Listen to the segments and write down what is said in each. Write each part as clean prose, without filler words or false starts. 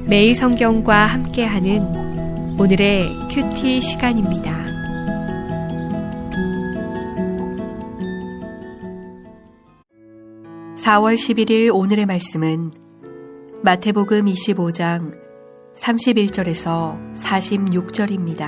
매일 성경과 함께하는 오늘의 큐티 시간입니다. (4월 11일) 오늘의 말씀은 마태복음 25장 31절에서 46절입니다.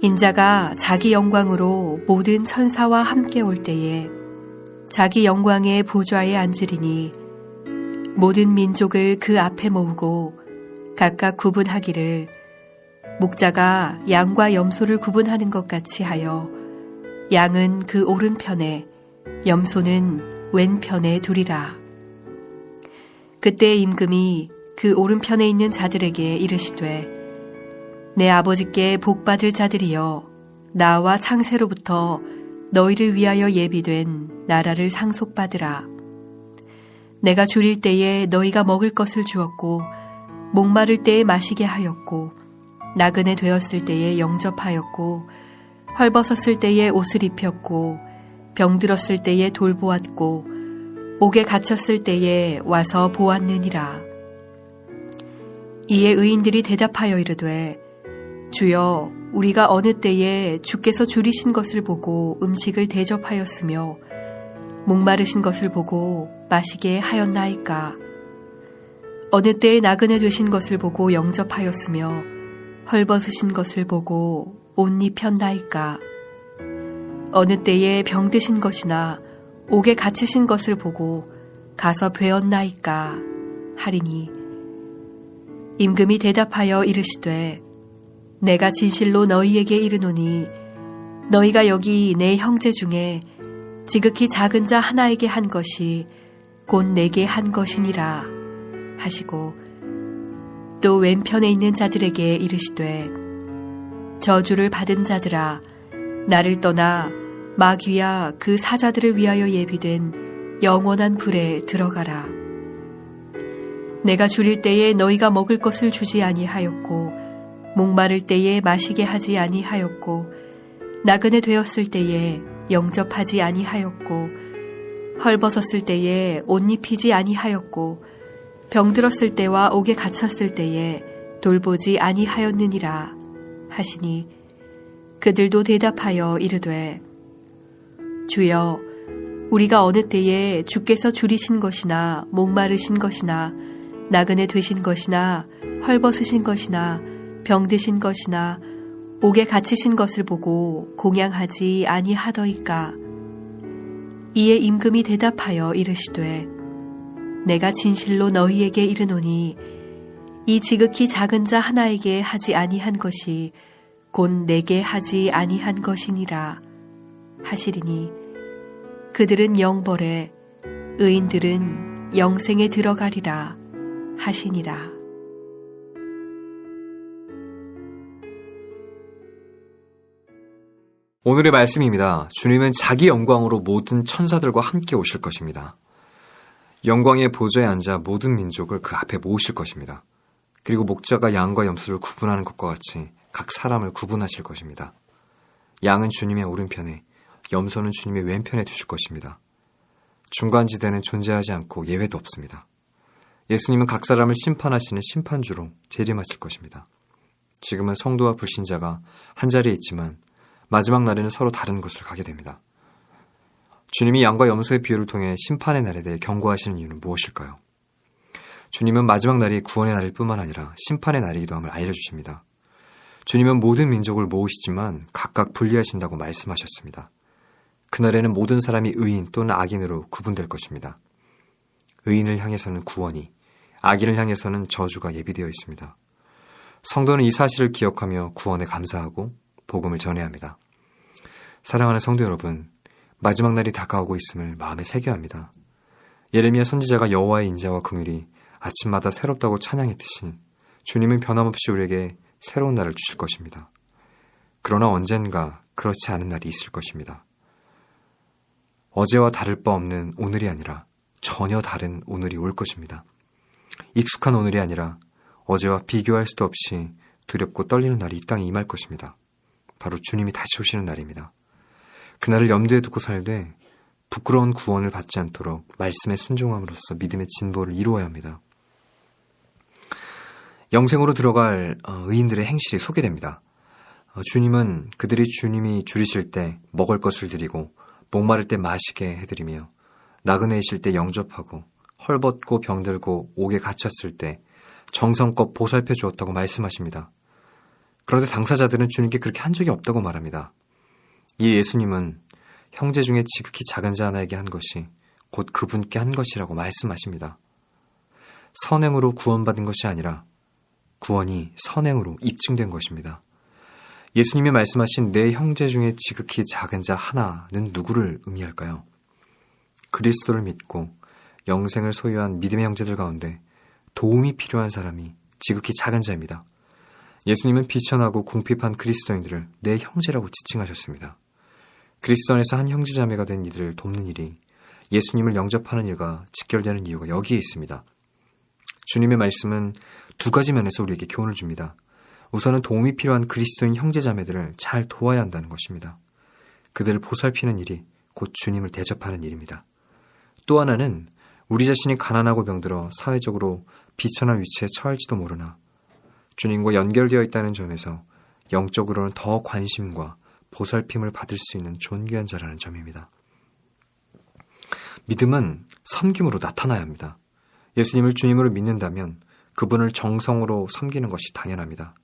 인자가 자기 영광으로 모든 천사와 함께 올 때에 자기 영광의 보좌에 앉으리니 모든 민족을 그 앞에 모으고 각각 구분하기를 목자가 양과 염소를 구분하는 것 같이 하여 양은 그 오른편에 염소는 왼편에 두리라. 그때 임금이 그 오른편에 있는 자들에게 이르시되 내 아버지께 복받을 자들이여 나와 창세로부터 너희를 위하여 예비된 나라를 상속받으라. 내가 줄일 때에 너희가 먹을 것을 주었고 목마를 때에 마시게 하였고 나그네 되었을 때에 영접하였고 헐벗었을 때에 옷을 입혔고 병들었을 때에 돌보았고 옥에 갇혔을 때에 와서 보았느니라. 이에 의인들이 대답하여 이르되 주여 우리가 어느 때에 주께서 줄이신 것을 보고 음식을 대접하였으며 목마르신 것을 보고 마시게 하였나이까. 어느 때에 나그네 되신 것을 보고 영접하였으며 헐벗으신 것을 보고 옷 입혔나이까. 어느 때에 병드신 것이나 옥에 갇히신 것을 보고 가서 뵈었나이까 하리니 임금이 대답하여 이르시되 내가 진실로 너희에게 이르노니 너희가 여기 내 형제 중에 지극히 작은 자 하나에게 한 것이 곧 내게 한 것이니라 하시고 또 왼편에 있는 자들에게 이르시되 저주를 받은 자들아 나를 떠나 마귀야 그 사자들을 위하여 예비된 영원한 불에 들어가라. 내가 줄일 때에 너희가 먹을 것을 주지 아니하였고 목마를 때에 마시게 하지 아니하였고 나그네 되었을 때에 영접하지 아니하였고 헐벗었을 때에 옷 입히지 아니하였고 병들었을 때와 옥에 갇혔을 때에 돌보지 아니하였느니라 하시니 그들도 대답하여 이르되 주여 우리가 어느 때에 주께서 줄이신 것이나 목마르신 것이나 나그네 되신 것이나 헐벗으신 것이나 병드신 것이나 옥에 갇히신 것을 보고 공양하지 아니하더이까. 이에 임금이 대답하여 이르시되 내가 진실로 너희에게 이르노니 이 지극히 작은 자 하나에게 하지 아니한 것이 곧 내게 하지 아니한 것이니라 하시리니 그들은 영벌에 의인들은 영생에 들어가리라 하시니라. 오늘의 말씀입니다. 주님은 자기 영광으로 모든 천사들과 함께 오실 것입니다. 영광의 보좌에 앉아 모든 민족을 그 앞에 모으실 것입니다. 그리고 목자가 양과 염소를 구분하는 것과 같이 각 사람을 구분하실 것입니다. 양은 주님의 오른편에, 염소는 주님의 왼편에 두실 것입니다. 중간지대는 존재하지 않고 예외도 없습니다. 예수님은 각 사람을 심판하시는 심판주로 재림하실 것입니다. 지금은 성도와 불신자가 한자리에 있지만 마지막 날에는 서로 다른 곳을 가게 됩니다. 주님이 양과 염소의 비유를 통해 심판의 날에 대해 경고하시는 이유는 무엇일까요? 주님은 마지막 날이 구원의 날일 뿐만 아니라 심판의 날이기도 함을 알려주십니다. 주님은 모든 민족을 모으시지만 각각 분리하신다고 말씀하셨습니다. 그날에는 모든 사람이 의인 또는 악인으로 구분될 것입니다. 의인을 향해서는 구원이, 악인을 향해서는 저주가 예비되어 있습니다. 성도는 이 사실을 기억하며 구원에 감사하고 복음을 전해야 합니다. 사랑하는 성도 여러분, 마지막 날이 다가오고 있음을 마음에 새겨야 합니다. 예레미야 선지자가 여호와의 인자와 긍휼이 아침마다 새롭다고 찬양했듯이 주님은 변함없이 우리에게 새로운 날을 주실 것입니다. 그러나 언젠가 그렇지 않은 날이 있을 것입니다. 어제와 다를 바 없는 오늘이 아니라 전혀 다른 오늘이 올 것입니다. 익숙한 오늘이 아니라 어제와 비교할 수도 없이 두렵고 떨리는 날이 이 땅에 임할 것입니다. 바로 주님이 다시 오시는 날입니다. 그날을 염두에 두고 살되 부끄러운 구원을 받지 않도록 말씀에 순종함으로써 믿음의 진보를 이루어야 합니다. 영생으로 들어갈 의인들의 행실이 소개됩니다. 주님은 그들이 주님이 줄이실 때 먹을 것을 드리고 목마를 때 마시게 해드리며 나그네이실 때 영접하고 헐벗고 병들고 옥에 갇혔을 때 정성껏 보살펴 주었다고 말씀하십니다. 그런데 당사자들은 주님께 그렇게 한 적이 없다고 말합니다. 이 예수님은 형제 중에 지극히 작은 자 하나에게 한 것이 곧 그분께 한 것이라고 말씀하십니다. 선행으로 구원받은 것이 아니라 구원이 선행으로 입증된 것입니다. 예수님이 말씀하신 내 형제 중에 지극히 작은 자 하나는 누구를 의미할까요? 그리스도를 믿고 영생을 소유한 믿음의 형제들 가운데 도움이 필요한 사람이 지극히 작은 자입니다. 예수님은 비천하고 궁핍한 그리스도인들을 내 형제라고 지칭하셨습니다. 그리스도 안에서 한 형제자매가 된 이들을 돕는 일이 예수님을 영접하는 일과 직결되는 이유가 여기에 있습니다. 주님의 말씀은 두 가지 면에서 우리에게 교훈을 줍니다. 우선은 도움이 필요한 그리스도인 형제자매들을 잘 도와야 한다는 것입니다. 그들을 보살피는 일이 곧 주님을 대접하는 일입니다. 또 하나는 우리 자신이 가난하고 병들어 사회적으로 비천한 위치에 처할지도 모르나 주님과 연결되어 있다는 점에서 영적으로는 더 관심과 보살핌을 받을 수 있는 존귀한 자라는 점입니다. 믿음은 섬김으로 나타나야 합니다. 예수님을 주님으로 믿는다면 그분을 정성으로 섬기는 것이 당연합니다.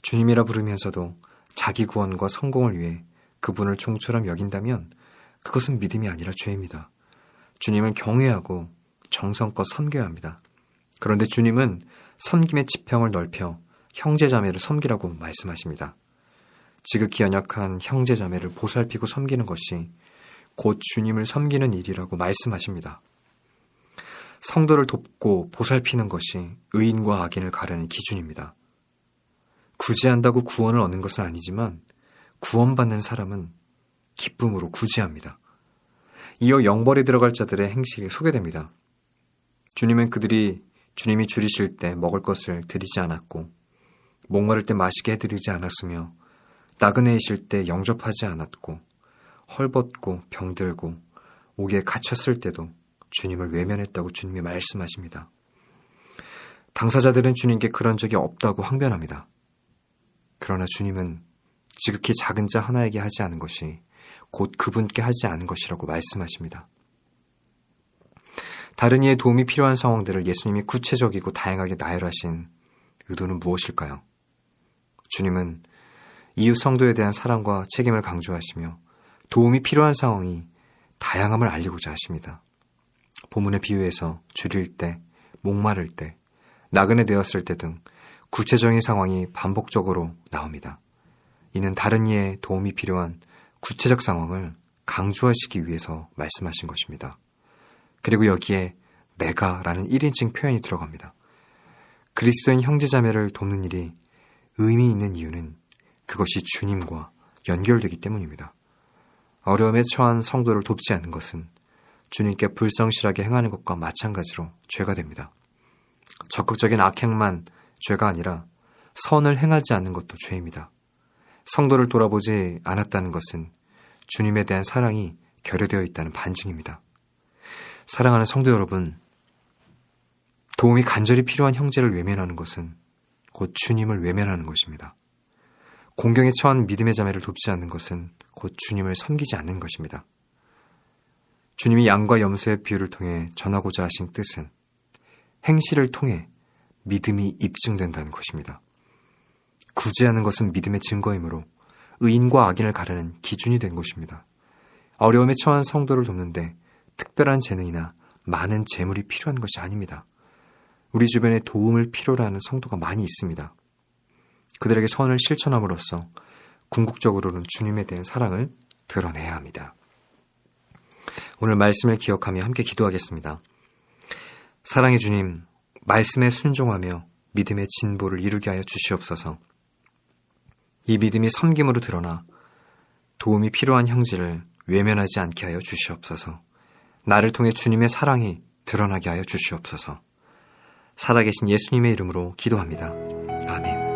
주님이라 부르면서도 자기 구원과 성공을 위해 그분을 종처럼 여긴다면 그것은 믿음이 아니라 죄입니다. 주님을 경외하고 정성껏 섬겨야 합니다. 그런데 주님은 섬김의 지평을 넓혀 형제자매를 섬기라고 말씀하십니다. 지극히 연약한 형제자매를 보살피고 섬기는 것이 곧 주님을 섬기는 일이라고 말씀하십니다. 성도를 돕고 보살피는 것이 의인과 악인을 가르는 기준입니다. 구제한다고 구원을 얻는 것은 아니지만 구원받는 사람은 기쁨으로 구제합니다. 이어 영벌에 들어갈 자들의 행실이 소개됩니다. 주님은 그들이 주님이 줄이실 때 먹을 것을 드리지 않았고 목마를 때 마시게 해드리지 않았으며 나그네이실 때 영접하지 않았고 헐벗고 병들고 옥에 갇혔을 때도 주님을 외면했다고 주님이 말씀하십니다. 당사자들은 주님께 그런 적이 없다고 항변합니다. 그러나 주님은 지극히 작은 자 하나에게 하지 않은 것이 곧 그분께 하지 않은 것이라고 말씀하십니다. 다른 이의 도움이 필요한 상황들을 예수님이 구체적이고 다양하게 나열하신 의도는 무엇일까요? 주님은 이웃 성도에 대한 사랑과 책임을 강조하시며 도움이 필요한 상황이 다양함을 알리고자 하십니다. 본문의 비유에서 줄일 때, 목마를 때, 나그네 되었을 때 등 구체적인 상황이 반복적으로 나옵니다. 이는 다른 이의 도움이 필요한 구체적 상황을 강조하시기 위해서 말씀하신 것입니다. 그리고 여기에 내가라는 1인칭 표현이 들어갑니다. 그리스도인 형제자매를 돕는 일이 의미 있는 이유는 그것이 주님과 연결되기 때문입니다. 어려움에 처한 성도를 돕지 않는 것은 주님께 불성실하게 행하는 것과 마찬가지로 죄가 됩니다. 적극적인 악행만 죄가 아니라 선을 행하지 않는 것도 죄입니다. 성도를 돌아보지 않았다는 것은 주님에 대한 사랑이 결여되어 있다는 반증입니다. 사랑하는 성도 여러분, 도움이 간절히 필요한 형제를 외면하는 것은 곧 주님을 외면하는 것입니다. 공경에 처한 믿음의 자매를 돕지 않는 것은 곧 주님을 섬기지 않는 것입니다. 주님이 양과 염소의 비유를 통해 전하고자 하신 뜻은 행실을 통해 믿음이 입증된다는 것입니다. 구제하는 것은 믿음의 증거이므로 의인과 악인을 가르는 기준이 된 것입니다. 어려움에 처한 성도를 돕는데 특별한 재능이나 많은 재물이 필요한 것이 아닙니다. 우리 주변에 도움을 필요로 하는 성도가 많이 있습니다. 그들에게 선을 실천함으로써 궁극적으로는 주님에 대한 사랑을 드러내야 합니다. 오늘 말씀을 기억하며 함께 기도하겠습니다. 사랑의 주님, 말씀에 순종하며 믿음의 진보를 이루게 하여 주시옵소서. 이 믿음이 섬김으로 드러나 도움이 필요한 형제를 외면하지 않게 하여 주시옵소서. 나를 통해 주님의 사랑이 드러나게 하여 주시옵소서. 살아계신 예수님의 이름으로 기도합니다. 아멘.